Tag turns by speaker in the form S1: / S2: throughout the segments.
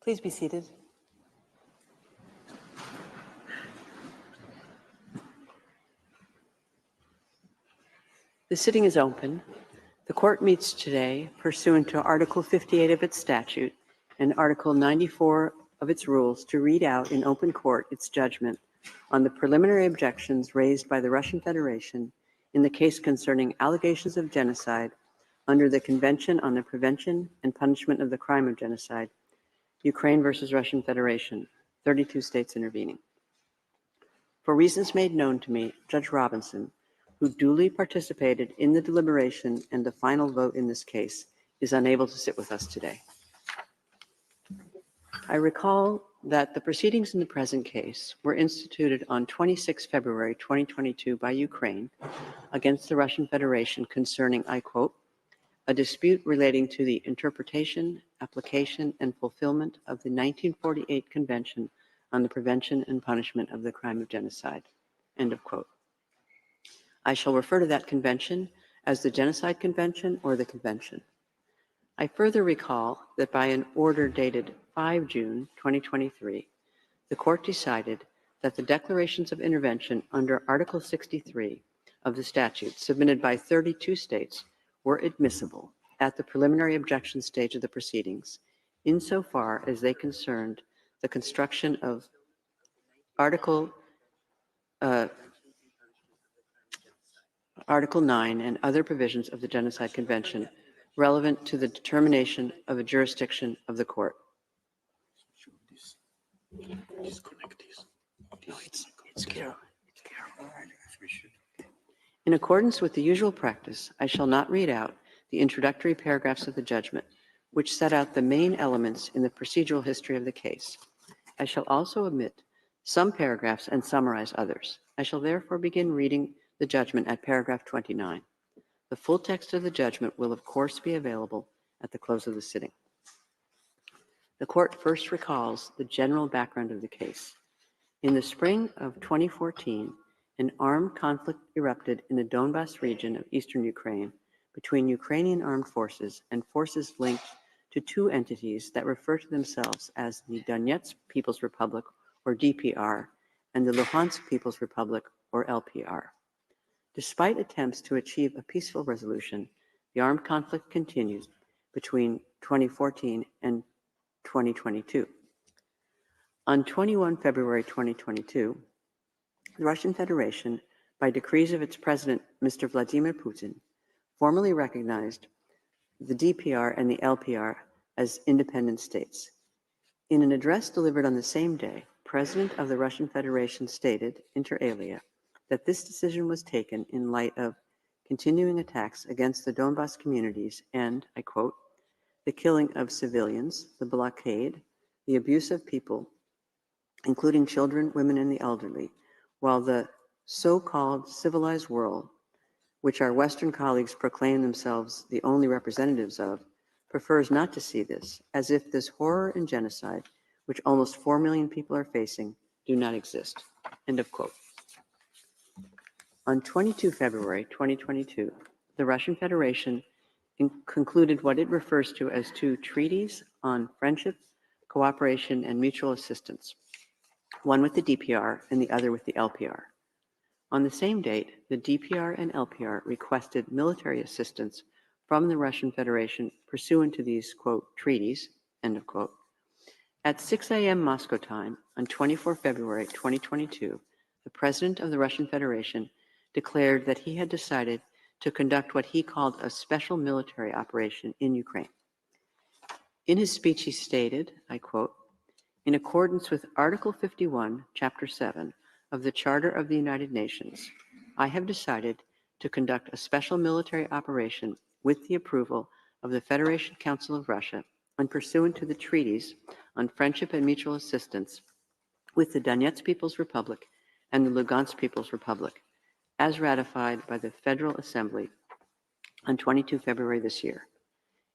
S1: Please be seated. The sitting is open. The court meets today pursuant to Article 58 of its statute and Article 94 of its rules to read out in open court its judgment on the preliminary objections raised by the Russian Federation in the case concerning allegations of genocide under the Convention on the Prevention and Punishment of the Crime of Genocide, Ukraine versus Russian Federation, 32 states intervening. For reasons made known to me, Judge Robinson, who duly participated in the deliberation and the final vote in this case, is unable to sit with us today. I recall that the proceedings in the present case were instituted on 26 February 2022 by Ukraine against the Russian Federation concerning, I quote, a dispute relating to the interpretation, application, and fulfillment of the 1948 Convention on the Prevention and Punishment of the Crime of Genocide, end of quote. I shall refer to that convention as the Genocide Convention or the Convention. I further recall that by an order dated 5 June 2023, the court decided that the declarations of intervention under Article 63 of the statute submitted by 32 states were admissible at the preliminary objection stage of the proceedings, insofar as they concerned the construction of Article 9 and other provisions of the Genocide Convention relevant to the determination of a jurisdiction of the court.
S2: Disconnect this. No, it's Carol. It's Carol.
S1: In accordance with the usual practice, I shall not read out the introductory paragraphs of the judgment, which set out the main elements in the procedural history of the case. I shall also omit some paragraphs and summarize others. I shall therefore begin reading the judgment at paragraph 29. The full text of the judgment will, of course, be available at the close of the sitting. The court first recalls the general background of the case. In the spring of 2014, an armed conflict erupted in the Donbas region of eastern Ukraine between Ukrainian armed forces and forces linked to two entities that refer to themselves as the Donetsk People's Republic, or DPR, and the Luhansk People's Republic, or LPR. Despite attempts to achieve a peaceful resolution, the armed conflict continues between 2014 and 2022. On 21 February 2022, the Russian Federation, by decrees of its president, Mr. Vladimir Putin, formally recognized the DPR and the LPR as independent states. In an address delivered on the same day, President of the Russian Federation stated, inter alia, that this decision was taken in light of continuing attacks against the Donbas communities and, I quote, the killing of civilians, the blockade, the abuse of people, including children, women, and the elderly, while the so-called civilized world, which our Western colleagues proclaim themselves the only representatives of, prefers not to see this, as if this horror and genocide, which almost 4 million people are facing, do not exist, end of quote. On 22 February 2022, the Russian Federation concluded what it refers to as two treaties on friendship, cooperation, and mutual assistance, one with the DPR and the other with the LPR. On the same date, the DPR and LPR requested military assistance from the Russian Federation pursuant to these, quote, treaties, end of quote. At 6 a.m. Moscow time on 24 February 2022, the president of the Russian Federation declared that he had decided to conduct what he called a special military operation in Ukraine. In his speech, he stated, I quote, in accordance with Article 51, Chapter 7 of the Charter of the United Nations, I have decided to conduct a special military operation with the approval of the Federation Council of Russia and pursuant to the treaties on friendship and mutual assistance with the Donetsk People's Republic and the Lugansk People's Republic, as ratified by the Federal Assembly on 22 February this year.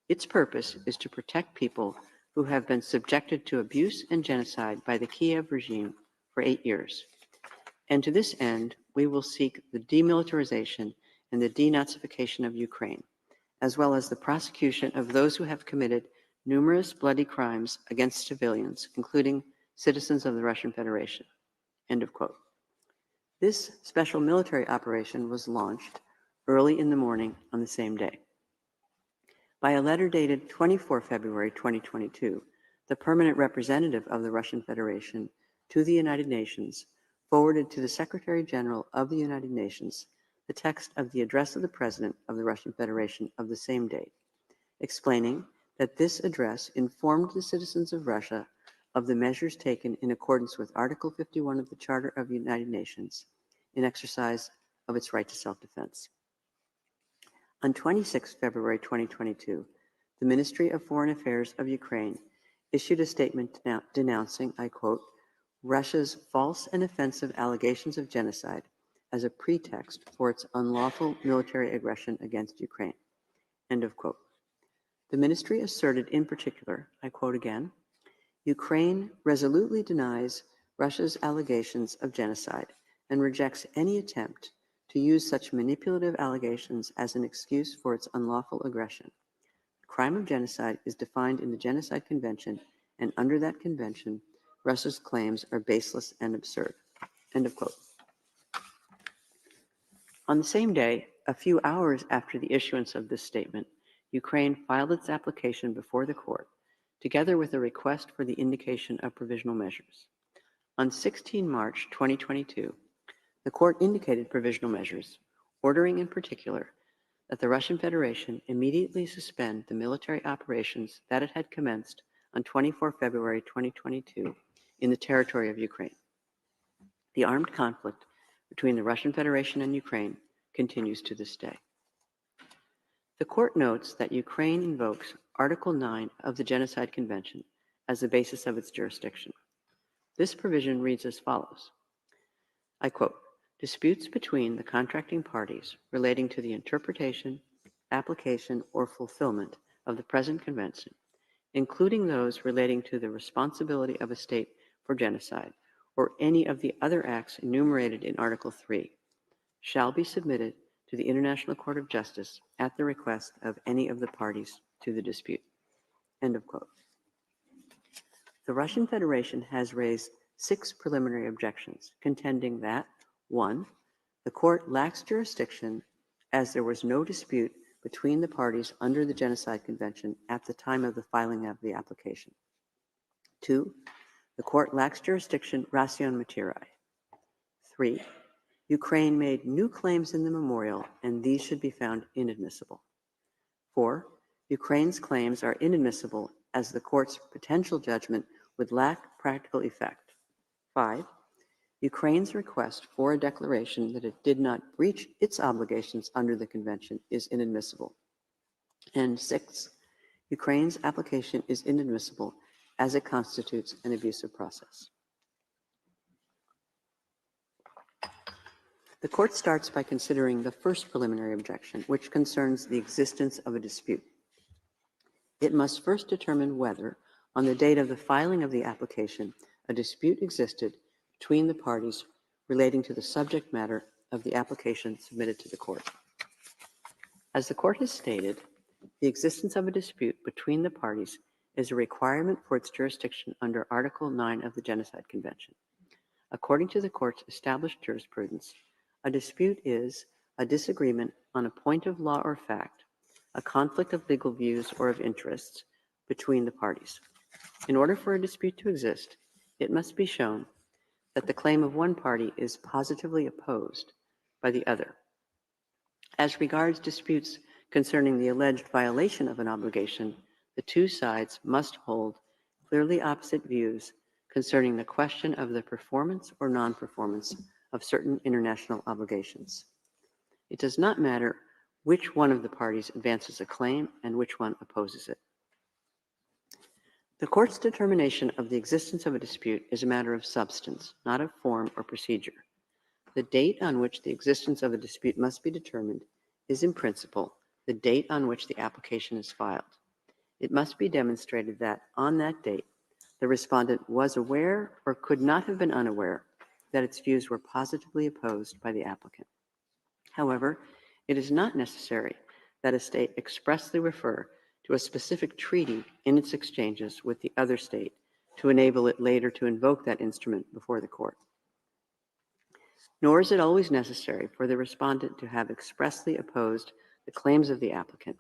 S1: Its purpose is to protect people who have been subjected to abuse and genocide by the Kiev regime for 8 years. And to this end, we will seek the demilitarization and the denazification of Ukraine, as well as the prosecution of those who have committed numerous bloody crimes against civilians, including citizens of the Russian Federation. End of quote. This special military operation was launched early in the morning on the same day. By a letter dated 24 February 2022, the permanent representative of the Russian Federation to the United Nations forwarded to the Secretary General of the United Nations the text of the address of the President of the Russian Federation of the same date, explaining that this address informed the citizens of Russia of the measures taken in accordance with Article 51 of the Charter of the United Nations in exercise of its right to self-defense. On 26 February 2022, the Ministry of Foreign Affairs of Ukraine issued a statement denouncing, I quote, Russia's false and offensive allegations of genocide as a pretext for its unlawful military aggression against Ukraine. End of quote. The ministry asserted in particular, I quote again, Ukraine resolutely denies Russia's allegations of genocide and rejects any attempt to use such manipulative allegations as an excuse for its unlawful aggression. The crime of genocide is defined in the Genocide Convention, and under that convention, Russia's claims are baseless and absurd. End of quote. On the same day, a few hours after the issuance of this statement, Ukraine filed its application before the court, together with a request for the indication of provisional measures. On 16 March 2022, the court indicated provisional measures, ordering in particular that the Russian Federation immediately suspend the military operations that it had commenced on 24 February 2022 in the territory of Ukraine. The armed conflict between the Russian Federation and Ukraine continues to this day. The court notes that Ukraine invokes Article 9 of the Genocide Convention as the basis of its jurisdiction. This provision reads as follows, I quote, disputes between the contracting parties relating to the interpretation, application, or fulfillment of the present convention, including those relating to the responsibility of a state for genocide or any of the other acts enumerated in Article 3, shall be submitted to the International Court of Justice at the request of any of the parties to the dispute. End of quote. The Russian Federation has raised 6 preliminary objections, contending that 1, the court lacks jurisdiction as there was no dispute between the parties under the Genocide Convention at the time of the filing of the application. 2, the court lacks jurisdiction ration materiae. 3, Ukraine made new claims in the memorial and these should be found inadmissible. 4, Ukraine's claims are inadmissible as the court's potential judgment would lack practical effect. 5, Ukraine's request for a declaration that it did not breach its obligations under the convention is inadmissible. And 6, Ukraine's application is inadmissible as it constitutes an abusive process. The court starts by considering the first preliminary objection, which concerns the existence of a dispute. It must first determine whether, on the date of the filing of the application, a dispute existed between the parties relating to the subject matter of the application submitted to the court. As the court has stated, the existence of a dispute between the parties is a requirement for its jurisdiction under Article 9 of the Genocide Convention. According to the court's established jurisprudence, a dispute is a disagreement on a point of law or fact, a conflict of legal views or of interests between the parties. In order for a dispute to exist, it must be shown that the claim of one party is positively opposed by the other. As regards disputes concerning the alleged violation of an obligation, the two sides must hold clearly opposite views concerning the question of the performance or non-performance of certain international obligations. It does not matter which one of the parties advances a claim and which one opposes it. The court's determination of the existence of a dispute is a matter of substance, not of form or procedure. The date on which the existence of a dispute must be determined is, in principle, the date on which the application is filed. It must be demonstrated that, on that date, the respondent was aware or could not have been unaware that its views were positively opposed by the applicant. However, it is not necessary that a state expressly refer to a specific treaty in its exchanges with the other state to enable it later to invoke that instrument before the court. Nor is it always necessary for the respondent to have expressly opposed the claims of the applicant,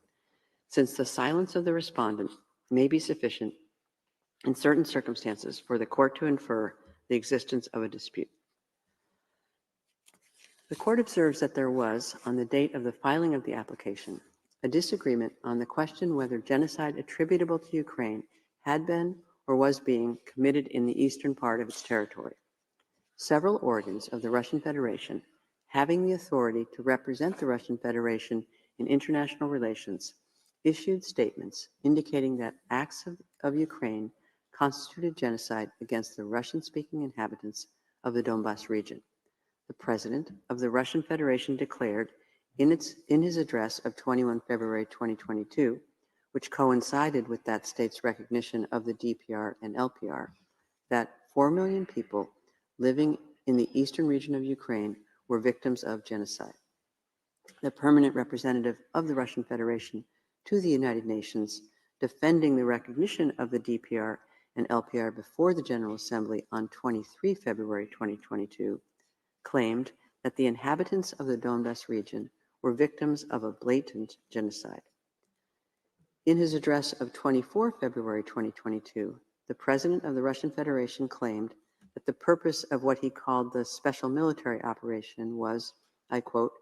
S1: since the silence of the respondent may be sufficient in certain circumstances for the court to infer the existence of a dispute. The court observes that there was, on the date of the filing of the application, a disagreement on the question whether genocide attributable to Ukraine had been or was being committed in the eastern part of its territory. Several organs of the Russian Federation, having the authority to represent the Russian Federation in international relations, issued statements indicating that acts of Ukraine constituted genocide against the Russian-speaking inhabitants of the Donbas region. The president of the Russian Federation declared in his address of 21 February 2022, which coincided with that state's recognition of the DPR and LPR, that 4 million people living in the eastern region of Ukraine were victims of genocide. The permanent representative of the Russian Federation to the United Nations, defending the recognition of the DPR and LPR before the General Assembly on 23 February 2022, claimed that the inhabitants of the Donbas region were victims of a blatant genocide. In his address of 24 February 2022, the president of the Russian Federation claimed that the purpose of what he called the special military operation was, I quote,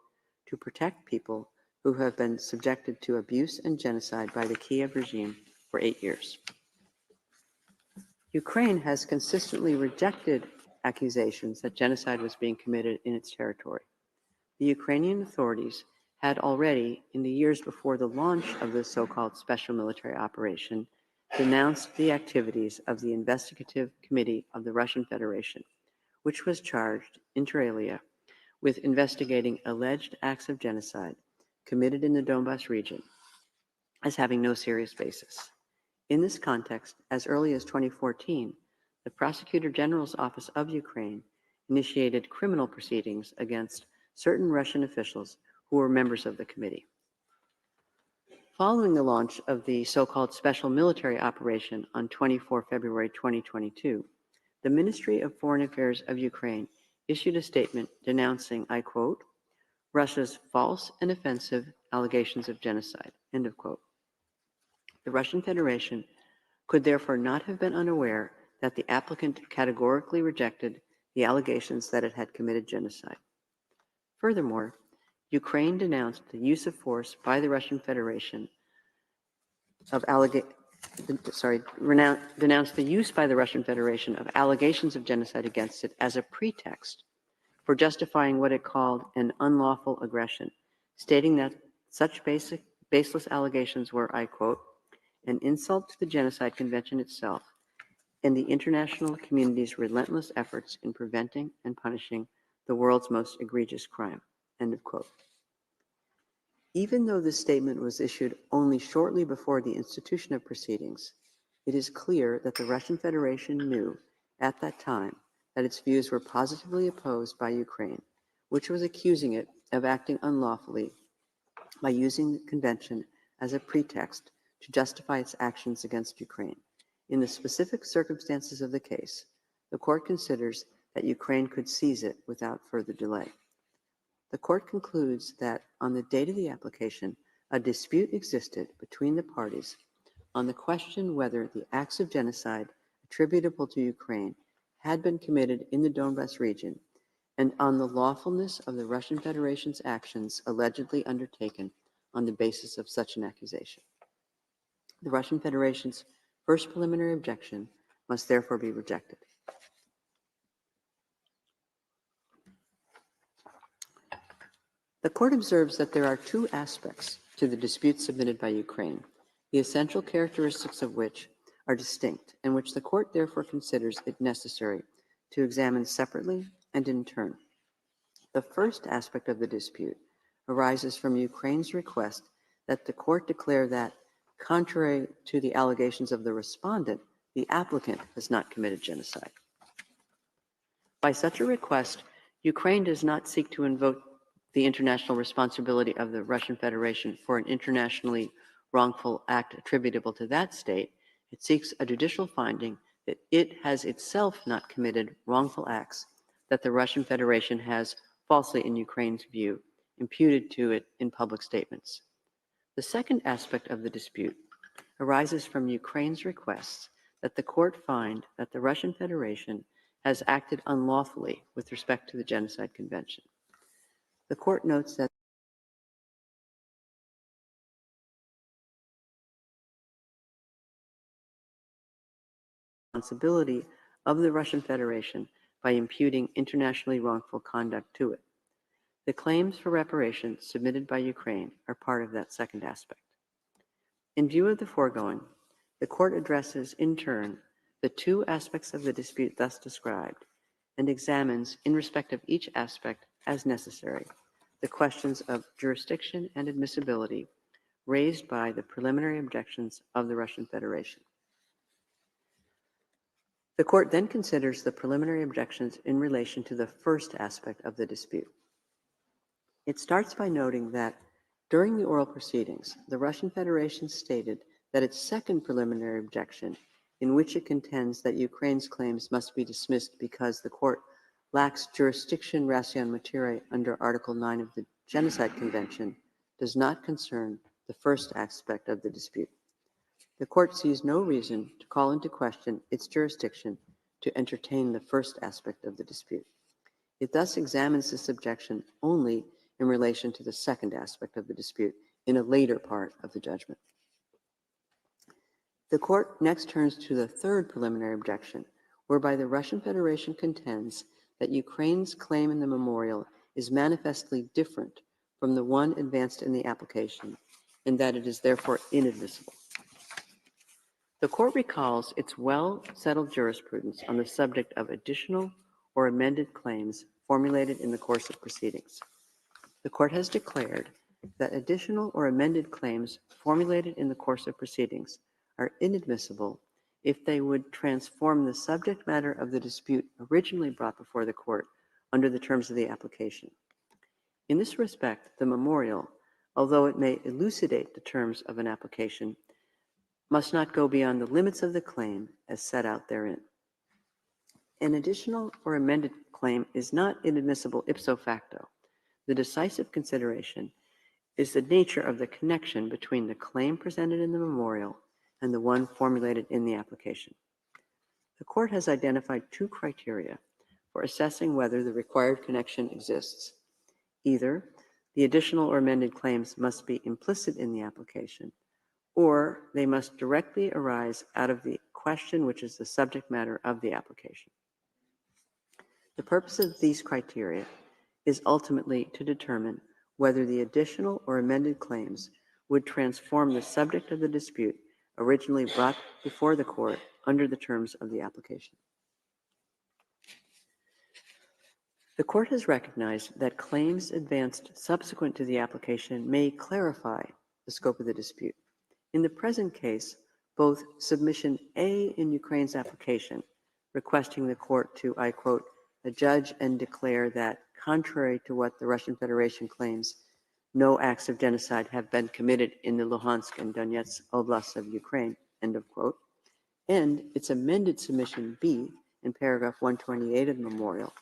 S1: to protect people who have been subjected to abuse and genocide by the Kiev regime for 8 years. Ukraine has consistently rejected accusations that genocide was being committed in its territory. The Ukrainian authorities had already, in the years before the launch of the so-called special military operation, denounced the activities of the Investigative Committee of the Russian Federation, which was charged, inter alia, with investigating alleged acts of genocide committed in the Donbas region as having no serious basis. In this context, as early as 2014, the Prosecutor General's Office of Ukraine initiated criminal proceedings against certain Russian officials who were members of the committee. Following the launch of the so-called special military operation on 24 February 2022, the Ministry of Foreign Affairs of Ukraine issued a statement denouncing, I quote, Russia's false and offensive allegations of genocide, end of quote. The Russian Federation could therefore not have been unaware that the applicant categorically rejected the allegations that it had committed genocide. Furthermore, Ukraine denounced the use of force by the Russian Federation denounced the use by the Russian Federation of allegations of genocide against it as a pretext for justifying what it called an unlawful aggression, stating that such baseless allegations were, I quote, an insult to the Genocide Convention itself and the international community's relentless efforts in preventing and punishing the world's most egregious crime, end of quote. Even though this statement was issued only shortly before the institution of proceedings, it is clear that the Russian Federation knew at that time that its views were positively opposed by Ukraine, which was accusing it of acting unlawfully by using the convention as a pretext to justify its actions against Ukraine. In the specific circumstances of the case, the court considers that Ukraine could seize it without further delay. The court concludes that on the date of the application, a dispute existed between the parties on the question whether the acts of genocide attributable to Ukraine had been committed in the Donbas region and on the lawfulness of the Russian Federation's actions allegedly undertaken on the basis of such an accusation. The Russian Federation's first preliminary objection must therefore be rejected. The court observes that there are two aspects to the dispute submitted by Ukraine, the essential characteristics of which are distinct, and which the court therefore considers it necessary to examine separately and in turn. The first aspect of the dispute arises from Ukraine's request that the court declare that, contrary to the allegations of the respondent, the applicant has not committed genocide. By such a request, Ukraine does not seek to invoke the international responsibility of the Russian Federation for an internationally wrongful act attributable to that state, it seeks a judicial finding that it has itself not committed wrongful acts that the Russian Federation has, falsely in Ukraine's view, imputed to it in public statements. The second aspect of the dispute arises from Ukraine's requests that the court find that the Russian Federation has acted unlawfully with respect to the Genocide Convention. The court notes that responsibility of the Russian Federation by imputing internationally wrongful conduct to it. The claims for reparations submitted by Ukraine are part of that second aspect. In view of the foregoing, the court addresses in turn the two aspects of the dispute thus described and examines, in respect of each aspect as necessary, the questions of jurisdiction and admissibility raised by the preliminary objections of the Russian Federation. The court then considers the preliminary objections in relation to the first aspect of the dispute. It starts by noting that during the oral proceedings, the Russian Federation stated that its second preliminary objection, in which it contends that Ukraine's claims must be dismissed because the court lacks jurisdiction ratio materiae under Article 9 of the Genocide Convention, does not concern the first aspect of the dispute. The court sees no reason to call into question its jurisdiction to entertain the first aspect of the dispute. It thus examines this objection only in relation to the second aspect of the dispute in a later part of the judgment. The court next turns to the third preliminary objection, whereby the Russian Federation contends that Ukraine's claim in the memorial is manifestly different from the one advanced in the application, and that it is therefore inadmissible. The court recalls its well-settled jurisprudence on the subject of additional or amended claims formulated in the course of proceedings. The court has declared that additional or amended claims formulated in the course of proceedings are inadmissible if they would transform the subject matter of the dispute originally brought before the court under the terms of the application. In this respect, the memorial, although it may elucidate the terms of an application, must not go beyond the limits of the claim as set out therein. An additional or amended claim is not inadmissible ipso facto. The decisive consideration is the nature of the connection between the claim presented in the memorial and the one formulated in the application. The court has identified two criteria for assessing whether the required connection exists. Either the additional or amended claims must be implicit in the application, or they must directly arise out of the question which is the subject matter of the application. The purpose of these criteria is ultimately to determine whether the additional or amended claims would transform the subject of the dispute originally brought before the court under the terms of the application. The court has recognized that claims advanced subsequent to the application may clarify the scope of the dispute. In the present case, both submission A in Ukraine's application, requesting the court to, I quote, adjudge and declare that, contrary to what the Russian Federation claims, no acts of genocide have been committed in the Luhansk and Donetsk oblasts of Ukraine, end of quote, and its amended submission B in paragraph 128 of the memorial,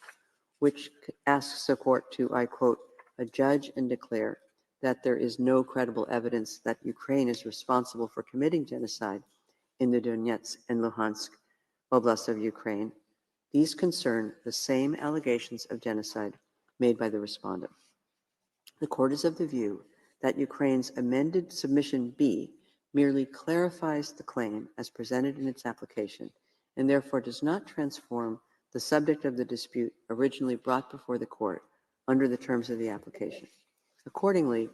S1: which asks the court to, I quote, adjudge and declare that there is no credible evidence that Ukraine is responsible for committing genocide in the Donetsk and Luhansk oblasts of Ukraine. These concern the same allegations of genocide made by the respondent. The court is of the view that Ukraine's amended submission B merely clarifies the claim as presented in its application and therefore does not transform the subject of the dispute originally brought before the court under the terms of the application. Accordingly,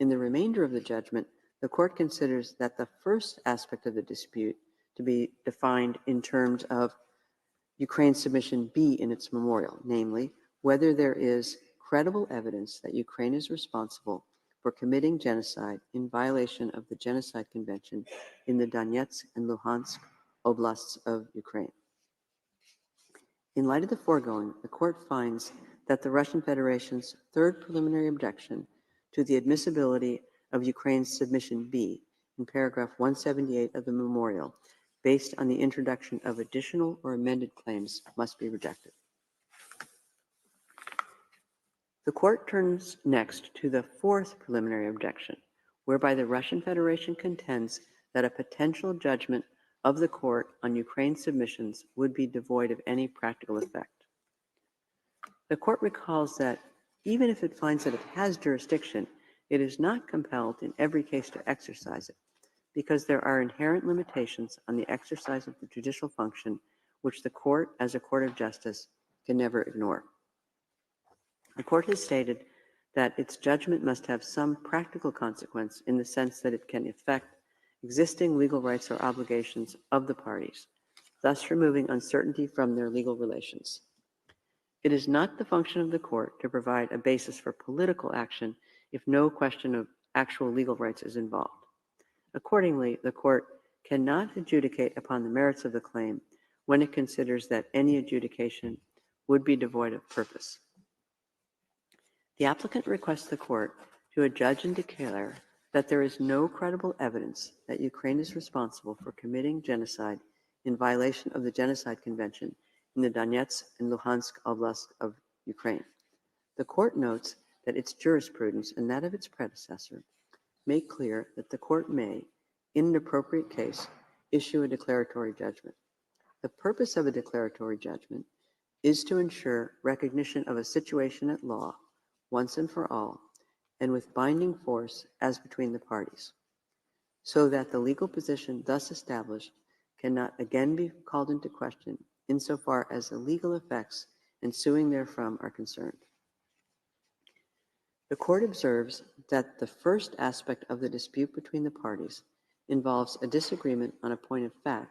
S1: in the remainder of the judgment, the court considers that the first aspect of the dispute to be defined in terms of Ukraine's submission B in its memorial, namely, whether there is credible evidence that Ukraine is responsible for committing genocide in violation of the Genocide Convention in the Donetsk and Luhansk oblasts of Ukraine. In light of the foregoing, the court finds that the Russian Federation's third preliminary objection to the admissibility of Ukraine's submission B in paragraph 178 of the memorial, based on the introduction of additional or amended claims, must be rejected. The court turns next to the fourth preliminary objection, whereby the Russian Federation contends that a potential judgment of the court on Ukraine's submissions would be devoid of any practical effect. The court recalls that even if it finds that it has jurisdiction, it is not compelled in every case to exercise it, because there are inherent limitations on the exercise of the judicial function, which the court, as a court of justice, can never ignore. The court has stated that its judgment must have some practical consequence in the sense that it can affect existing legal rights or obligations of the parties, thus removing uncertainty from their legal relations. It is not the function of the court to provide a basis for political action if no question of actual legal rights is involved. Accordingly, the court cannot adjudicate upon the merits of the claim when it considers that any adjudication would be devoid of purpose. The applicant requests the court to adjudge and declare that there is no credible evidence that Ukraine is responsible for committing genocide in violation of the Genocide Convention in the Donetsk and Luhansk Oblast of Ukraine. The court notes that its jurisprudence and that of its predecessor make clear that the court may, in an appropriate case, issue a declaratory judgment. The purpose of a declaratory judgment is to ensure recognition of a situation at law once and for all, and with binding force as between the parties, so that the legal position thus established cannot again be called into question insofar as the legal effects ensuing therefrom are concerned. The court observes that the first aspect of the dispute between the parties involves a disagreement on a point of fact,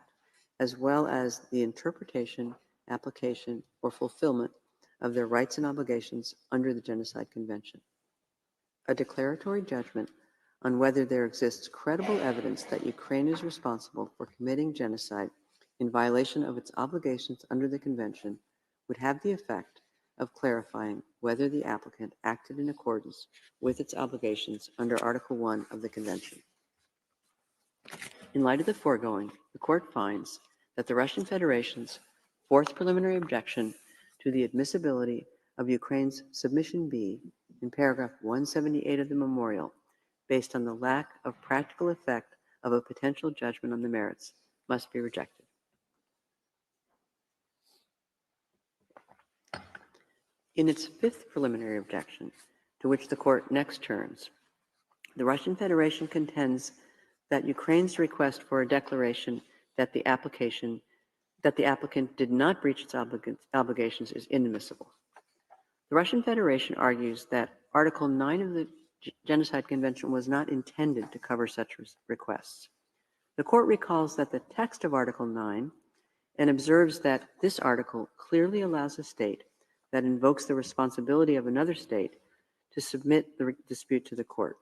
S1: as well as the interpretation, application, or fulfillment of their rights and obligations under the Genocide Convention. A declaratory judgment on whether there exists credible evidence that Ukraine is responsible for committing genocide in violation of its obligations under the Convention would have the effect of clarifying whether the applicant acted in accordance with its obligations under Article 1 of the Convention. In light of the foregoing, the court finds that the Russian Federation's fourth preliminary objection to the admissibility of Ukraine's Submission B in paragraph 178 of the memorial, based on the lack of practical effect of a potential judgment on the merits, must be rejected. In its fifth preliminary objection, to which the court next turns, the Russian Federation contends that Ukraine's request for a declaration that the applicant did not breach its obligations is inadmissible. The Russian Federation argues that Article 9 of the Genocide Convention was not intended to cover such requests. The court recalls that the text of Article 9 and observes that this article clearly allows a state that invokes the responsibility of another state to submit the dispute to the court.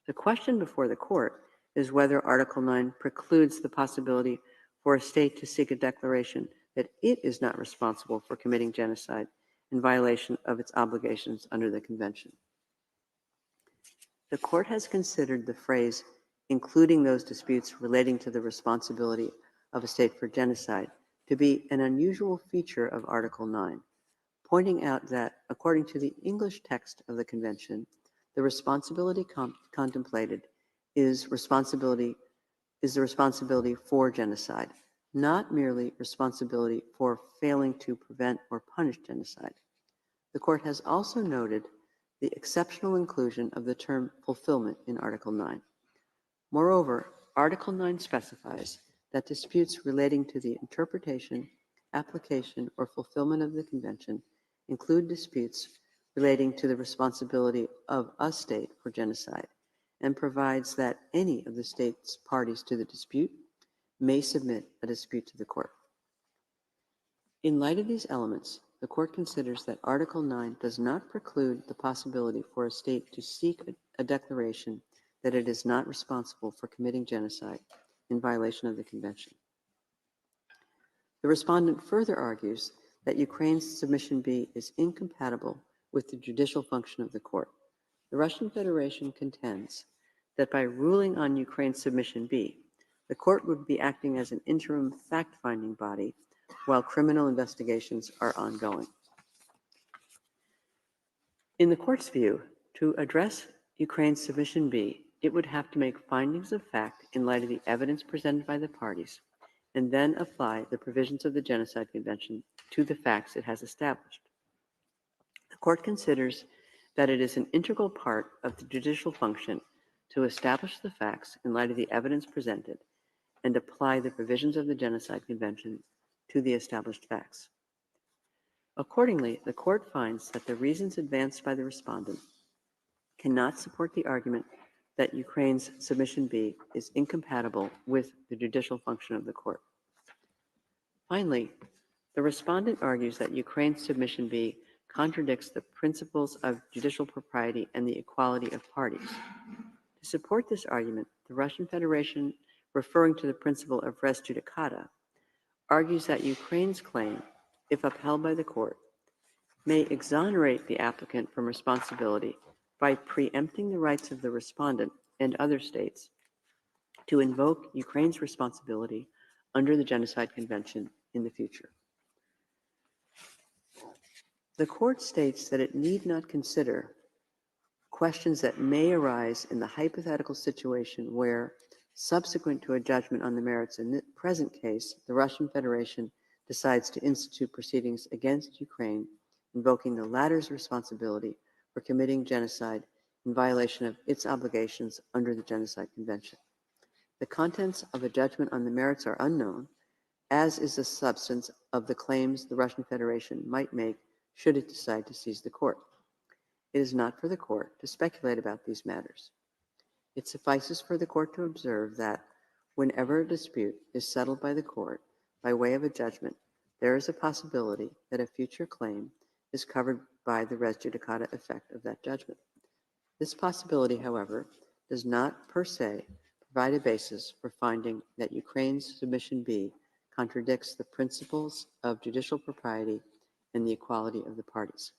S1: The question before the court is whether Article 9 precludes the possibility for a state to seek a declaration that it is not responsible for committing genocide in violation of its obligations under the Convention. The court has considered the phrase, including those disputes relating to the responsibility of a state for genocide, to be an unusual feature of Article 9, pointing out that, according to the English text of the Convention, the responsibility contemplated is the responsibility for genocide, not merely responsibility for failing to prevent or punish genocide. The court has also noted the exceptional inclusion of the term fulfillment in Article 9. Moreover, Article 9 specifies that disputes relating to the interpretation, application, or fulfillment of the Convention include disputes relating to the responsibility of a state for genocide, and provides that any of the state's parties to the dispute may submit a dispute to the court. In light of these elements, the court considers that Article 9 does not preclude the possibility for a state to seek a declaration that it is not responsible for committing genocide in violation of the Convention. The respondent further argues that Ukraine's Submission B is incompatible with the judicial function of the court. The Russian Federation contends that by ruling on Ukraine's submission B, the court would be acting as an interim fact-finding body while criminal investigations are ongoing. In the court's view, to address Ukraine's submission B, it would have to make findings of fact in light of the evidence presented by the parties, and then apply the provisions of the Genocide Convention to the facts it has established. The court considers that it is an integral part of the judicial function to establish the facts in light of the evidence presented and apply the provisions of the Genocide Convention to the established facts. Accordingly, the court finds that the reasons advanced by the respondent cannot support the argument that Ukraine's submission B is incompatible with the judicial function of the court. Finally, the respondent argues that Ukraine's submission B contradicts the principles of judicial propriety and the equality of parties. To support this argument, the Russian Federation, referring to the principle of res judicata, argues that Ukraine's claim, if upheld by the court, may exonerate the applicant from responsibility by preempting the rights of the respondent and other states to invoke Ukraine's responsibility under the Genocide Convention in the future. The court states that it need not consider questions that may arise in the hypothetical situation where, subsequent to a judgment on the merits in the present case, the Russian Federation decides to institute proceedings against Ukraine, invoking the latter's responsibility for committing genocide in violation of its obligations under the Genocide Convention. The contents of a judgment on the merits are unknown, as is the substance of the claims the Russian Federation might make should it decide to seize the court. It is not for the court to speculate about these matters. It suffices for the court to observe that whenever a dispute is settled by the court by way of a judgment, there is a possibility that a future claim is covered by the res judicata effect of that judgment. This possibility, however, does not per se provide a basis for finding that Ukraine's submission B contradicts the principles of judicial propriety and the equality of the parties.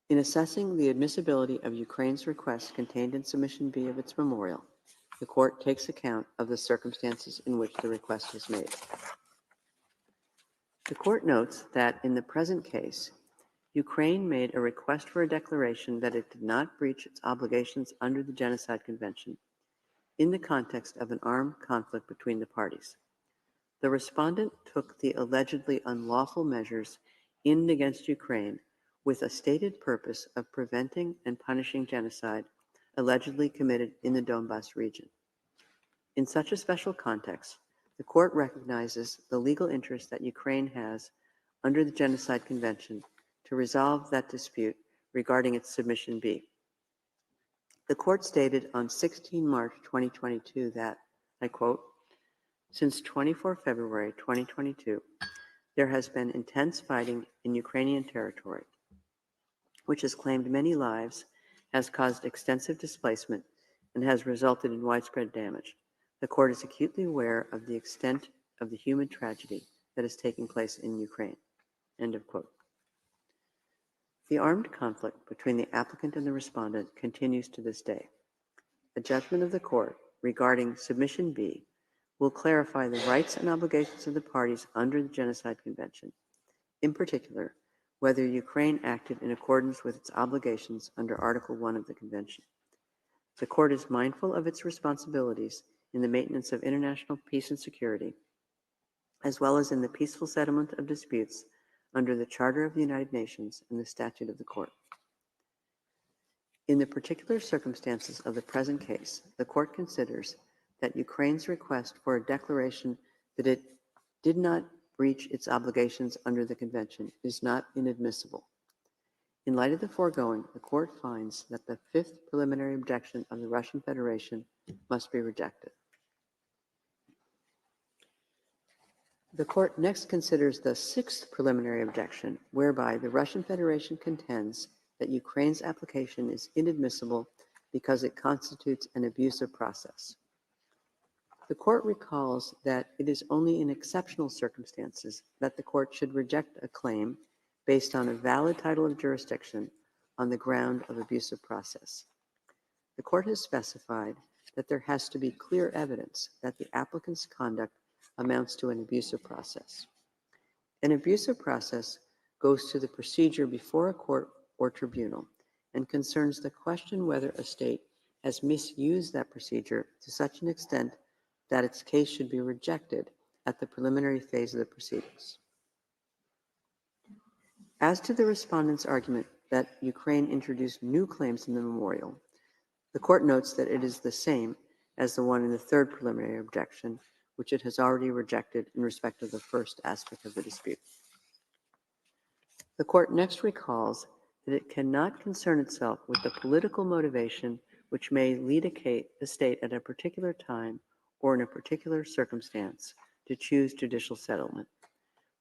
S1: In assessing the admissibility of Ukraine's request contained in submission B of its memorial, the court takes account of the circumstances in which the request was made. The court notes that in the present case, Ukraine made a request for a declaration that it did not breach its obligations under the Genocide Convention in the context of an armed conflict between the parties. The respondent took the allegedly unlawful measures in against Ukraine with a stated purpose of preventing and punishing genocide allegedly committed in the Donbas region. In such a special context, the court recognizes the legal interest that Ukraine has under the Genocide Convention to resolve that dispute regarding its submission B. The court stated on 16 March 2022 that, I quote, "Since 24 February 2022, there has been intense fighting in Ukrainian territory, which has claimed many lives, has caused extensive displacement, and has resulted in widespread damage. The court is acutely aware of the extent of the human tragedy that is taking place in Ukraine." End of quote. The armed conflict between the applicant and the respondent continues to this day. A judgment of the court regarding submission B will clarify the rights and obligations of the parties under the Genocide Convention, in particular, whether Ukraine acted in accordance with its obligations under Article 1 of the Convention. The court is mindful of its responsibilities in the maintenance of international peace and security, as well as in the peaceful settlement of disputes under the Charter of the United Nations and the Statute of the Court. In the particular circumstances of the present case, the court considers that Ukraine's request for a declaration that it did not breach its obligations under the Convention is not inadmissible. In light of the foregoing, the court finds that the fifth preliminary objection of the Russian Federation must be rejected. The court next considers the sixth preliminary objection, whereby the Russian Federation contends that Ukraine's application is inadmissible because it constitutes an abusive process. The court recalls that it is only in exceptional circumstances that the court should reject a claim based on a valid title of jurisdiction on the ground of abusive process. The court has specified that there has to be clear evidence that the applicant's conduct amounts to an abusive process. An abusive process goes to the procedure before a court or tribunal and concerns the question whether a state has misused that procedure to such an extent that its case should be rejected at the preliminary phase of the proceedings. As to the respondent's argument that Ukraine introduced new claims in the memorial, the court notes that it is the same as the one in the third preliminary objection, which it has already rejected in respect of the first aspect of the dispute. The court next recalls that it cannot concern itself with the political motivation which may lead a state at a particular time or in a particular circumstance to choose judicial settlement.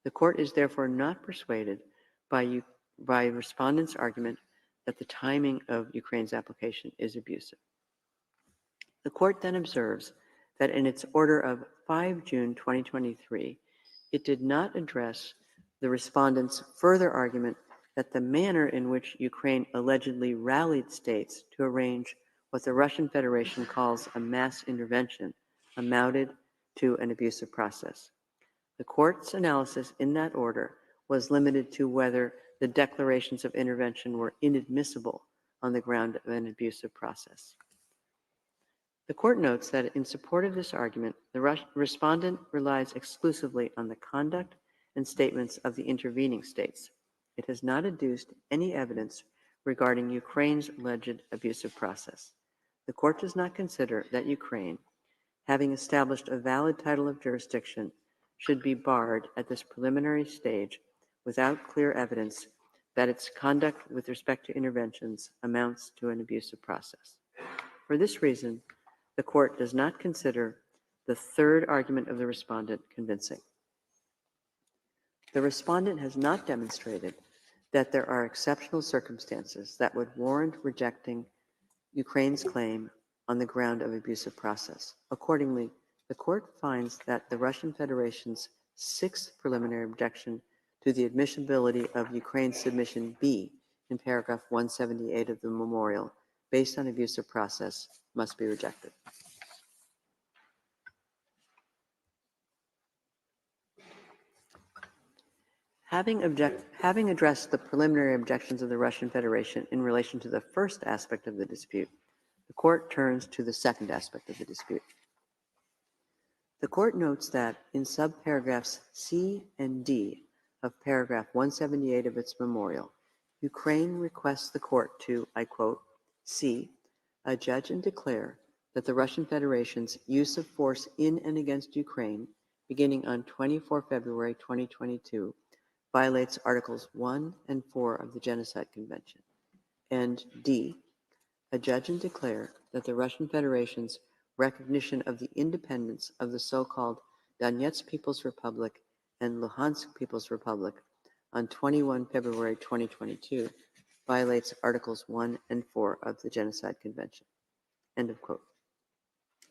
S1: The court is therefore not persuaded by respondent's argument that the timing of Ukraine's application is abusive. The court then observes that in its order of 5 June 2023, it did not address the respondent's further argument that the manner in which Ukraine allegedly rallied states to arrange what the Russian Federation calls a mass intervention amounted to an abusive process. The court's analysis in that order was limited to whether the declarations of intervention were inadmissible on the ground of an abusive process. The court notes that in support of this argument, the respondent relies exclusively on the conduct and statements of the intervening states. It has not adduced any evidence regarding Ukraine's alleged abusive process. The court does not consider that Ukraine, having established a valid title of jurisdiction, should be barred at this preliminary stage without clear evidence that its conduct with respect to interventions amounts to an abusive process. For this reason, the court does not consider the third argument of the respondent convincing. The respondent has not demonstrated that there are exceptional circumstances that would warrant rejecting Ukraine's claim on the ground of abusive process. Accordingly, the court finds that the Russian Federation's sixth preliminary objection to the admissibility of Ukraine's submission B in paragraph 178 of the memorial, based on abusive process, must be rejected. Having addressed the preliminary objections of the Russian Federation in relation to the first aspect of the dispute, the court turns to the second aspect of the dispute. The court notes that in subparagraphs C and D of paragraph 178 of its memorial, Ukraine requests the court to, I quote, C, adjudge and declare that the Russian Federation's use of force in and against Ukraine, beginning on 24 February 2022, violates Articles 1 and 4 of the Genocide Convention, and D, adjudge and declare that the Russian Federation's recognition of the independence of the so-called Donetsk People's Republic and Luhansk People's Republic on 21 February 2022 violates Articles 1 and 4 of the Genocide Convention. End of quote.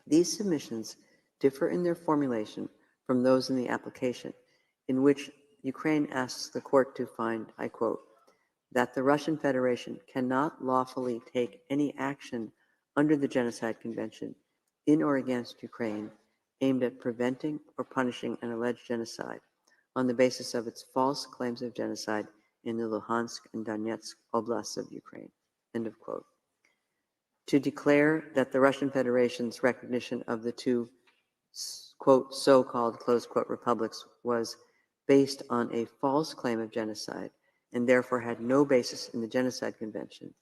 S1: These submissions differ in their formulation from those in the application, in which Ukraine asks the court to find, I quote, that the Russian Federation cannot lawfully take any action under the Genocide Convention in or against Ukraine aimed at preventing or punishing an alleged genocide on the basis of its false claims of genocide in the Luhansk and Donetsk oblasts of Ukraine, end of quote. To declare that the Russian Federation's recognition of the two, quote, so-called, close quote, republics was based on a false claim of genocide and therefore had no basis in the Genocide Convention,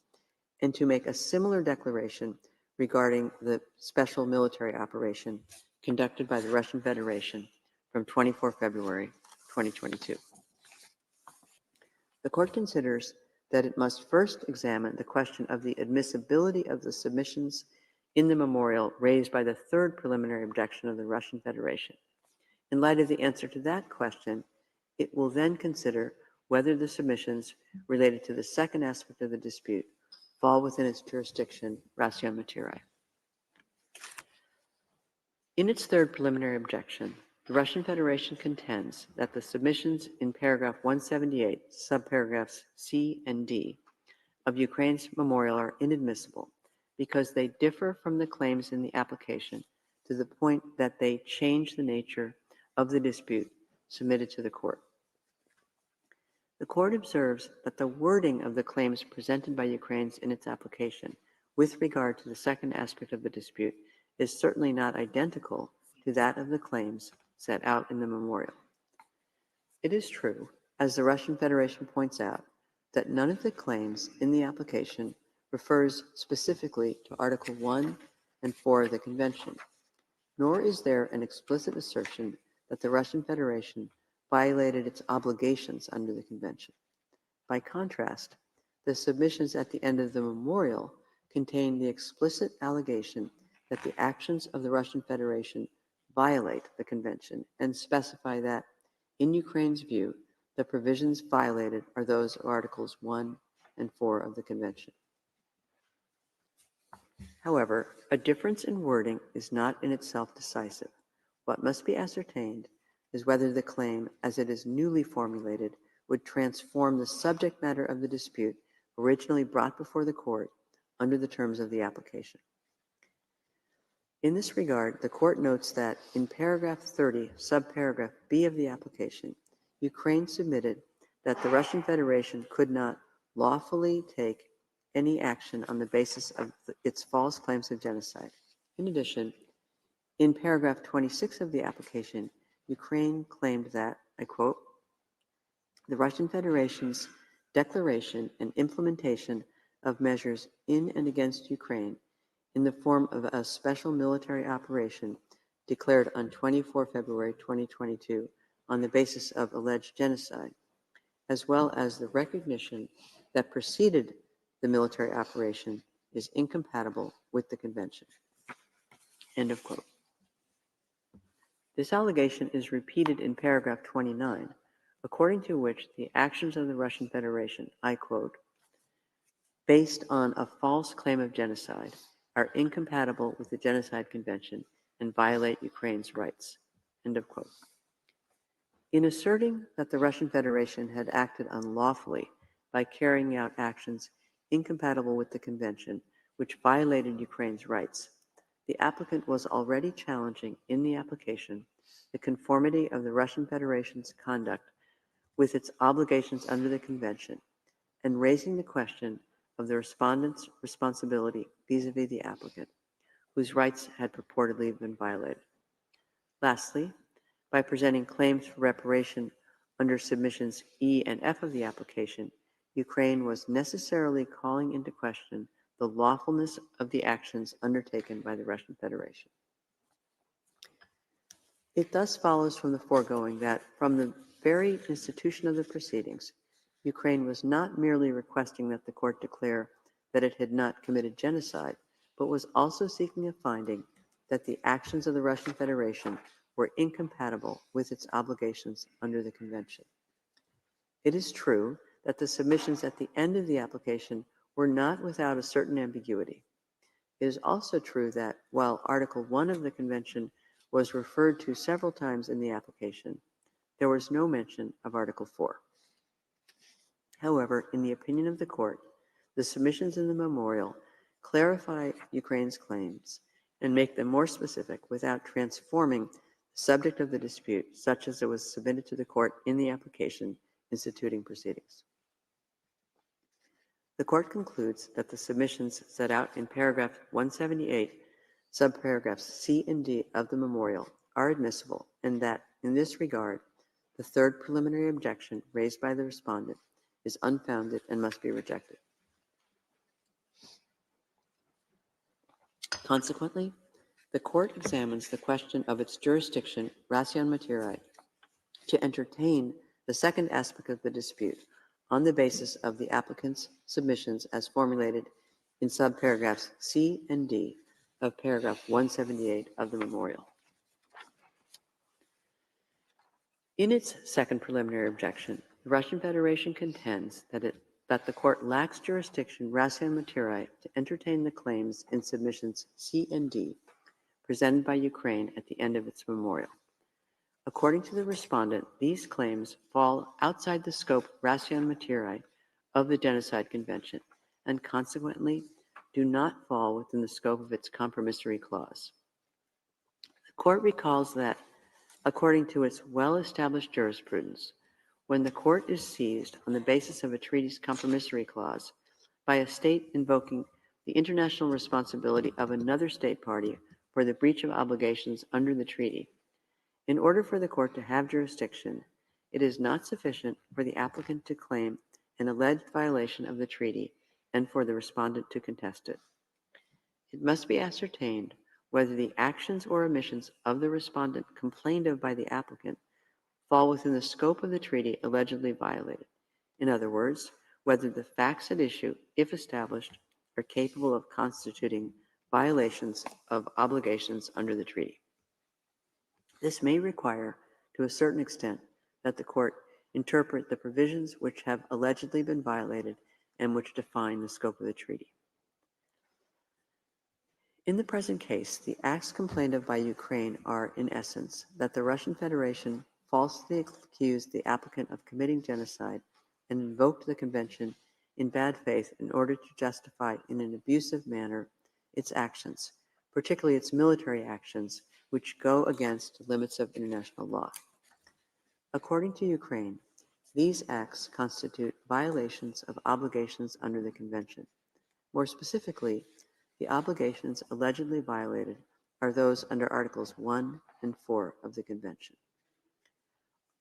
S1: and to make a similar declaration regarding the special military operation conducted by the Russian Federation from 24 February 2022. The court considers that it must first examine the question of the admissibility of the submissions in the memorial raised by the third preliminary objection of the Russian Federation. In light of the answer to that question, it will then consider whether the submissions related to the second aspect of the dispute fall within its jurisdiction, ratio materiae. In its third preliminary objection, the Russian Federation contends that the submissions in paragraph 178, subparagraphs C and D of Ukraine's memorial are inadmissible because they differ from the claims in the application to the point that they change the nature of the dispute submitted to the court. The court observes that the wording of the claims presented by Ukraine in its application with regard to the second aspect of the dispute is certainly not identical to that of the claims set out in the memorial. It is true, as the Russian Federation points out, that none of the claims in the application refers specifically to Article 1 and 4 of the Convention, nor is there an explicit assertion that the Russian Federation violated its obligations under the Convention. By contrast, the submissions at the end of the memorial contain the explicit allegation that the actions of the Russian Federation violate the Convention and specify that, in Ukraine's view, the provisions violated are those of Articles 1 and 4 of the Convention. However, a difference in wording is not in itself decisive. What must be ascertained is whether the claim, as it is newly formulated, would transform the subject matter of the dispute originally brought before the court under the terms of the application. In this regard, the court notes that in paragraph 30, subparagraph B of the application, Ukraine submitted that the Russian Federation could not lawfully take any action on the basis of its false claims of genocide. In addition, in paragraph 26 of the application, Ukraine claimed that, I quote, the Russian Federation's declaration and implementation of measures in and against Ukraine in the form of a special military operation declared on 24 February 2022 on the basis of alleged genocide, as well as the recognition that preceded the military operation, is incompatible with the Convention. End of quote. This allegation is repeated in paragraph 29, according to which the actions of the Russian Federation, I quote, based on a false claim of genocide, are incompatible with the Genocide Convention and violate Ukraine's rights. End of quote. In asserting that the Russian Federation had acted unlawfully by carrying out actions incompatible with the Convention, which violated Ukraine's rights, the applicant was already challenging in the application the conformity of the Russian Federation's conduct with its obligations under the Convention and raising the question of the respondent's responsibility vis-a-vis the applicant, whose rights had purportedly been violated. Lastly, by presenting claims for reparation under submissions E and F of the application, Ukraine was necessarily calling into question the lawfulness of the actions undertaken by the Russian Federation. It thus follows from the foregoing that, from the very institution of the proceedings, Ukraine was not merely requesting that the court declare that it had not committed genocide, but was also seeking a finding that the actions of the Russian Federation were incompatible with its obligations under the Convention. It is true that the submissions at the end of the application were not without a certain ambiguity. It is also true that while Article 1 of the Convention was referred to several times in the application, there was no mention of Article 4. However, in the opinion of the court, the submissions in the memorial clarify Ukraine's claims and make them more specific without transforming the subject of the dispute, such as it was submitted to the court in the application instituting proceedings. The court concludes that the submissions set out in paragraph 178, subparagraphs C and D of the memorial are admissible, and that, in this regard, the third preliminary objection raised by the respondent is unfounded and must be rejected. Consequently, the court examines the question of its jurisdiction, ration materiae, to entertain the second aspect of the dispute on the basis of the applicant's submissions as formulated in subparagraphs C and D of paragraph 178 of the memorial. In its second preliminary objection, the Russian Federation contends that the court lacks jurisdiction ration materiae to entertain the claims in submissions C and D presented by Ukraine at the end of its memorial. According to the respondent, these claims fall outside the scope ration materiae of the Genocide Convention and consequently do not fall within the scope of its compromissory clause. The court recalls that, according to its well-established jurisprudence, when the court is seized on the basis of a treaty's compromissory clause by a state invoking the international responsibility of another state party for the breach of obligations under the treaty, in order for the court to have jurisdiction, it is not sufficient for the applicant to claim an alleged violation of the treaty and for the respondent to contest it. It must be ascertained whether the actions or omissions of the respondent complained of by the applicant fall within the scope of the treaty allegedly violated. In other words, whether the facts at issue, if established, are capable of constituting violations of obligations under the treaty. This may require, to a certain extent, that the court interpret the provisions which have allegedly been violated and which define the scope of the treaty. In the present case, the acts complained of by Ukraine are, in essence, that the Russian Federation falsely accused the applicant of committing genocide and invoked the convention in bad faith in order to justify in an abusive manner its actions, particularly its military actions, which go against the limits of international law. According to Ukraine, these acts constitute violations of obligations under the convention. More specifically, the obligations allegedly violated are those under Articles 1 and 4 of the convention.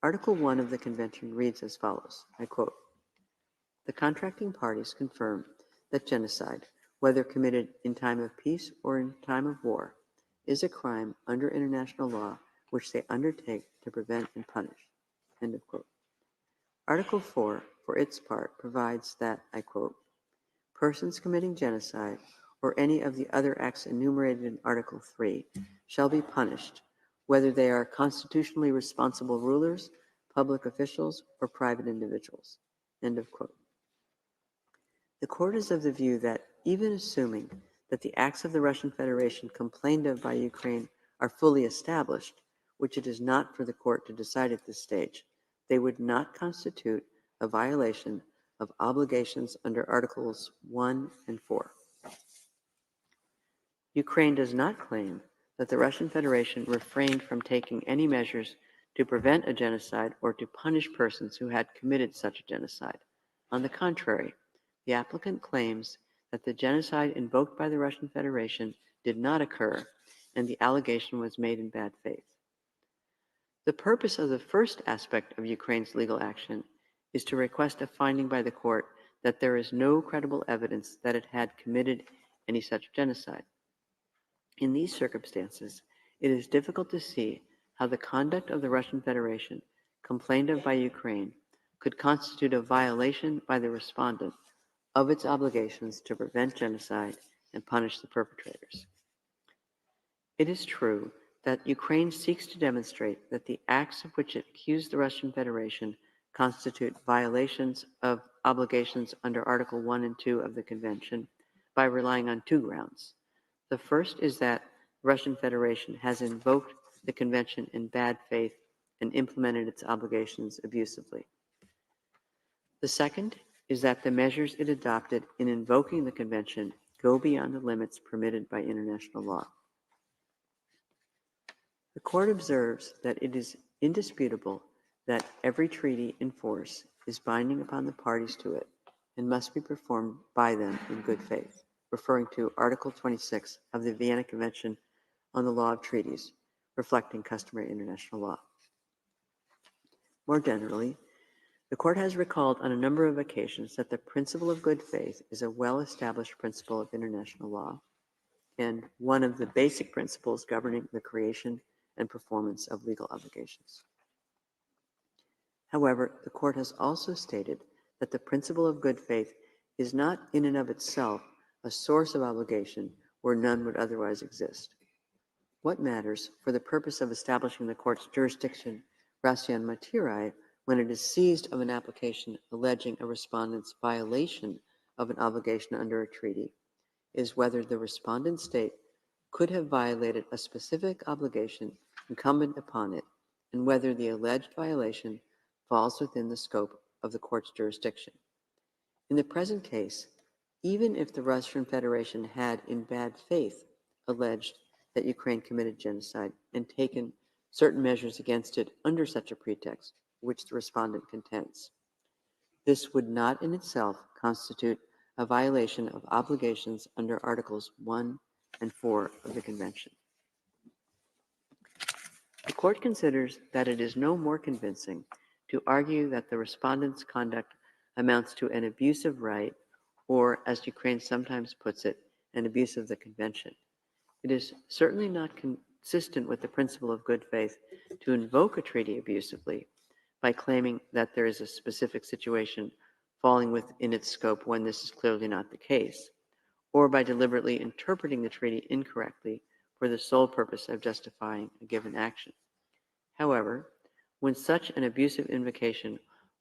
S1: Article 1 of the convention reads as follows, I quote, "The contracting parties confirm that genocide, whether committed in time of peace or in time of war, is a crime under international law which they undertake to prevent and punish." End of quote. Article 4, for its part, provides that, I quote, "Persons committing genocide or any of the other acts enumerated in Article 3 shall be punished, whether they are constitutionally responsible rulers, public officials, or private individuals." End of quote. The court is of the view that even assuming that the acts of the Russian Federation complained of by Ukraine are fully established, which it is not for the court to decide at this stage, they would not constitute a violation of obligations under Articles 1 and 4. Ukraine does not claim that the Russian Federation refrained from taking any measures to prevent a genocide or to punish persons who had committed such a genocide. On the contrary, the applicant claims that the genocide invoked by the Russian Federation did not occur, and the allegation was made in bad faith. The purpose of the first aspect of Ukraine's legal action is to request a finding by the court that there is no credible evidence that it had committed any such genocide. In these circumstances, it is difficult to see how the conduct of the Russian Federation, complained of by Ukraine, could constitute a violation by the respondent of its obligations to prevent genocide and punish the perpetrators. It is true that Ukraine seeks to demonstrate that the acts of which it accused the Russian Federation constitute violations of obligations under Article 1 and 2 of the Convention by relying on two grounds. The first is that the Russian Federation has invoked the Convention in bad faith and implemented its obligations abusively. The second is that the measures it adopted in invoking the Convention go beyond the limits permitted by international law. The court observes that it is indisputable that every treaty in force is binding upon the parties to it and must be performed by them in good faith, referring to Article 26 of the Vienna Convention on the Law of Treaties, reflecting customary international law. More generally, the court has recalled on a number of occasions that the principle of good faith is a well-established principle of international law and one of the basic principles governing the creation and performance of legal obligations. However, the court has also stated that the principle of good faith is not in and of itself a source of obligation where none would otherwise exist. What matters for the purpose of establishing the court's jurisdiction ratione materiae when it is seized of an application alleging a respondent's violation of an obligation under a treaty is whether the respondent state could have violated a specific obligation incumbent upon it and whether the alleged violation falls within the scope of the court's jurisdiction. In the present case, Even if the Russian Federation had, in bad faith, alleged that Ukraine committed genocide and taken certain measures against it under such a pretext, which the respondent contends, this would not in itself constitute a violation of obligations under Articles 1 and 4 of the Convention. The Court considers that it is no more convincing to argue that the respondent's conduct amounts to an abuse of right, or, as Ukraine sometimes puts it, an abuse of the Convention. It is certainly not consistent with the principle of good faith to invoke a treaty abusively by claiming that there is a specific situation falling within its scope when this is clearly not the case, or by deliberately interpreting the treaty incorrectly for the sole purpose of justifying a given action. However, when such an abusive invocation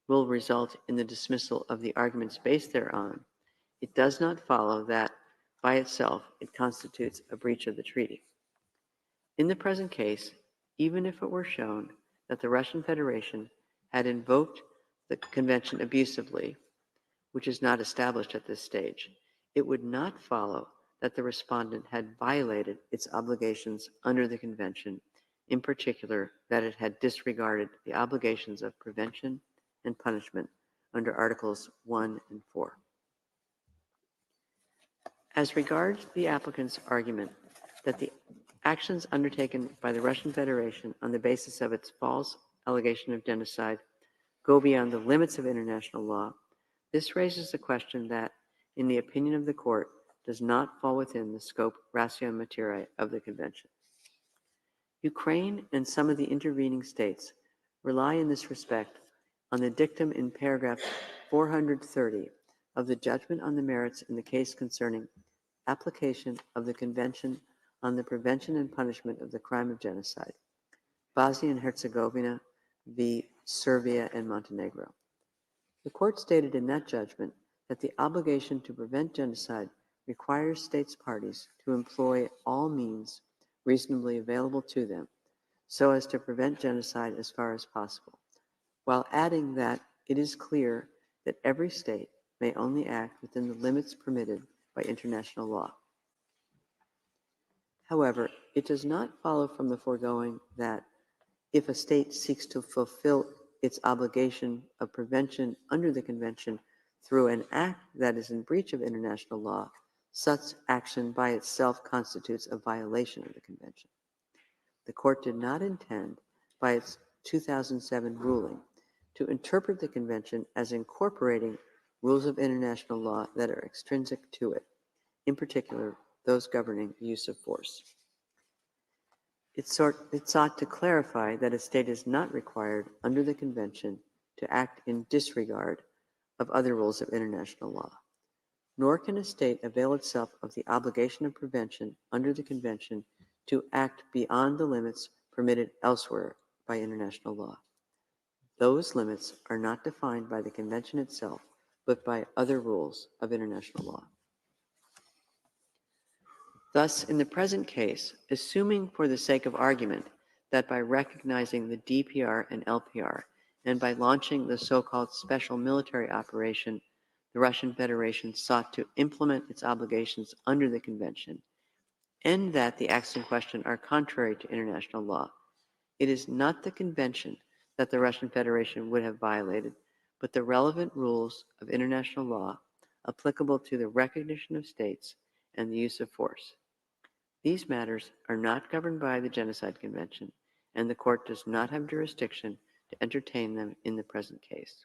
S1: will result in the dismissal of the arguments based thereon, it does not follow that, by itself, it constitutes a breach of the treaty. In the present case, even if it were shown that the Russian Federation had invoked the Convention abusively, which is not established at this stage, it would not follow that the respondent had violated its obligations under the Convention, in particular that it had disregarded the obligations of prevention and punishment under Articles 1 and 4. As regards the applicant's argument that the actions undertaken by the Russian Federation on the basis of its false allegation of genocide go beyond the limits of international law, this raises a question that, in the opinion of the Court, does not fall within the scope ratio materiae of the Convention. Ukraine and some of the intervening states rely in this respect on the dictum in paragraph 430 of the judgment on the merits in the case concerning application of the Convention on the Prevention and Punishment of the Crime of Genocide, Bosnia and Herzegovina v. Serbia and Montenegro. The Court stated in that judgment that the obligation to prevent genocide requires states parties to employ all means reasonably available to them so as to prevent genocide as far as possible, while adding that it is clear that every state may only act within the limits permitted by international law. However, it does not follow from the foregoing that if a state seeks to fulfill its obligation of prevention under the Convention through an act that is in breach of international law, such action by itself constitutes a violation of the Convention. The Court did not intend, by its 2007 ruling, to interpret the Convention as incorporating rules of international law that are extrinsic to it, in particular, those governing use of force. It sought to clarify that a state is not required under the Convention to act in disregard of other rules of international law, nor can a state avail itself of the obligation of prevention under the Convention to act beyond the limits permitted elsewhere by international law. Those limits are not defined by the Convention itself, but by other rules of international law. Thus, in the present case, assuming for the sake of argument that by recognizing the DPR and LPR and by launching the so-called special military operation, the Russian Federation sought to implement its obligations under the Convention, and that the acts in question are contrary to international law, it is not the Convention that the Russian Federation would have violated, but the relevant rules of international law applicable to the recognition of states and the use of force. These matters are not governed by the Genocide Convention, and the Court does not have jurisdiction to entertain them in the present case.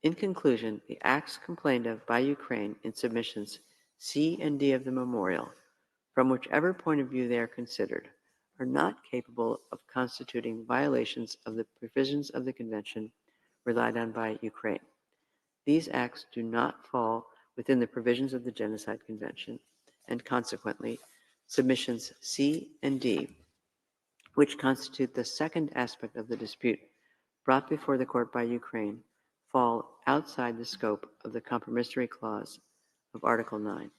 S1: In conclusion, the acts complained of by Ukraine in submissions C and D of the memorial, from whichever point of view they are considered, are not capable of constituting violations of the provisions of the Convention relied on by Ukraine. These acts do not fall within the provisions of the Genocide Convention, and consequently, submissions C and D, which constitute the second aspect of the dispute brought before the Court by Ukraine, fall outside the scope of the compromissory clause of Article 9.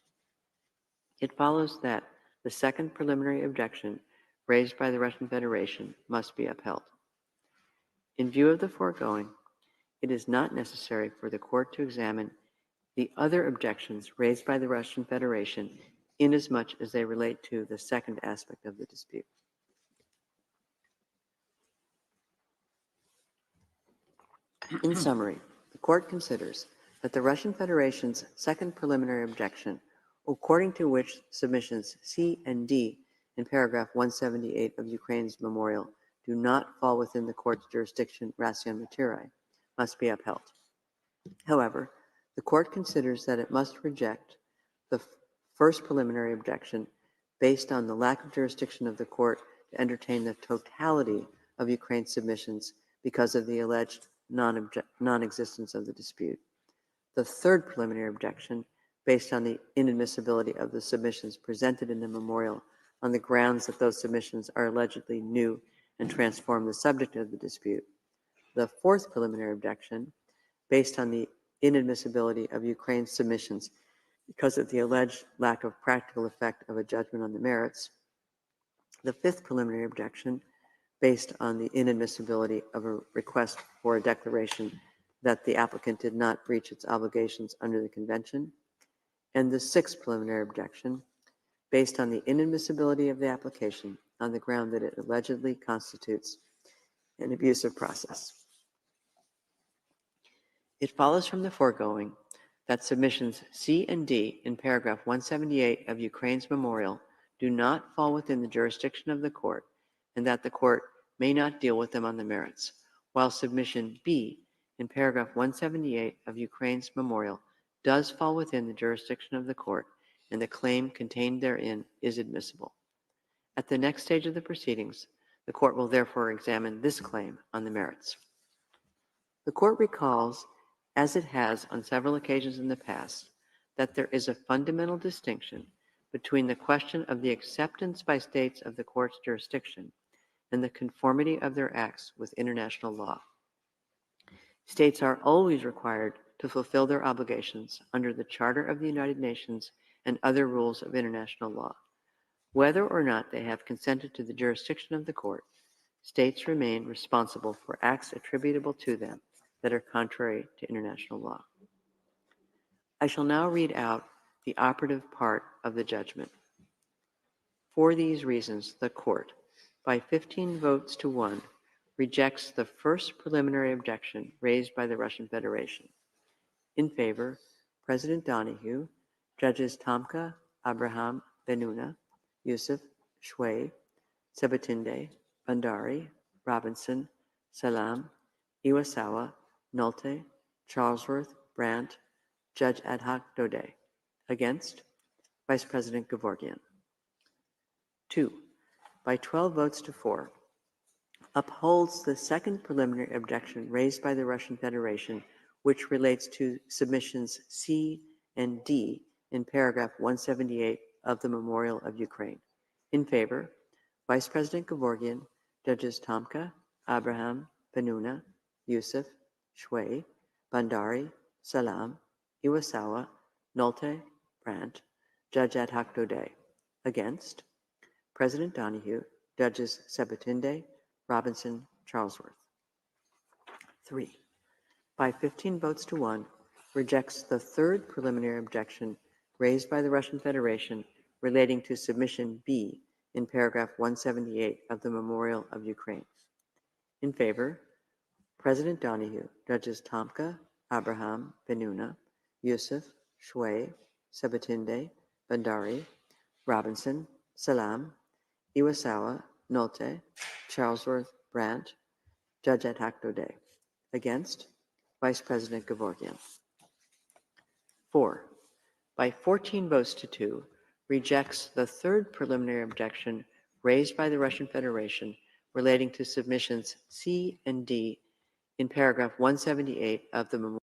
S1: It follows that the second preliminary objection raised by the Russian Federation must be upheld. In view of the foregoing, it is not necessary for the Court to examine the other objections raised by the Russian Federation inasmuch as they relate to the second aspect of the dispute. In summary, the Court considers that the Russian Federation's second preliminary objection, according to which submissions C and D in paragraph 178 of Ukraine's memorial do not fall within the Court's jurisdiction ration materi, must be upheld. However, the Court considers that it must reject the first preliminary objection based on the lack of jurisdiction of the Court to entertain the totality of Ukraine's submissions because of the alleged non-existence of the dispute. The third preliminary objection, based on the inadmissibility of the submissions presented in the memorial on the grounds that those submissions are allegedly new and transform the subject of the dispute. The fourth preliminary objection, based on the inadmissibility of Ukraine's submissions because of the alleged lack of practical effect of a judgment on the merits. The fifth preliminary objection, based on the inadmissibility of a request for a declaration that the applicant did not breach its obligations under the convention. And the sixth preliminary objection, based on the inadmissibility of the application on the ground that it allegedly constitutes an abusive process. It follows from the foregoing that submissions C and D in paragraph 178 of Ukraine's memorial do not fall within the jurisdiction of the Court, and that the Court may not deal with them on the merits, while submission B in paragraph 178 of Ukraine's memorial does fall within the jurisdiction of the Court, and the claim contained therein is admissible. At the next stage of the proceedings, the Court will therefore examine this claim on the merits. The Court recalls, as it has on several occasions in the past, that there is a fundamental distinction between the question of the acceptance by states of the Court's jurisdiction and the conformity of their acts with international law. States are always required to fulfill their obligations under the Charter of the United Nations and other rules of international law. Whether or not they have consented to the jurisdiction of the Court, states remain responsible for acts attributable to them that are contrary to international law. I shall now read out the operative part of the judgment. For these reasons, the Court, by 15 votes to 1, rejects the first preliminary objection raised by the Russian Federation. In favor, President Donahue, Judges Tomka, Abraham, Benuna, Yusuf, Shway, Sabatinde, Bandari, Robinson, Salam, Iwasawa, Nolte, Charlesworth, Brandt, Judge Ad hoc Dode. Against, Vice President Gevorgyan. 2, by 12 votes to 4, upholds the second preliminary objection raised by the Russian Federation, which relates to submissions C and D in paragraph 178 of the Memorial of Ukraine. In favor, Vice President Gevorgyan, Judges Tomka, Abraham, Benuna, Yusuf, Shway, Bandari, Salam, Iwasawa, Nolte, Brandt, Judge Ad hoc Dode. Against, President Donahue, Judges Sabatinde, Robinson, Charlesworth. 3, by 15 votes to 1, rejects the third preliminary objection raised by the Russian Federation relating to submission B in paragraph 178 of the Memorial of Ukraine. In favor, President Donahue, Judges Tomka, Abraham, Benuna, Yusuf, Shway, Sabatinde, Bandari, Robinson, Salam, Iwasawa, Nolte, Charlesworth, Brandt, Judge Ad hoc Dode. Against, Vice President Gevorgyan. 4, by 14 votes to 2, rejects the third preliminary objection raised by the Russian Federation relating to submissions C and D in paragraph 178 of the Memorial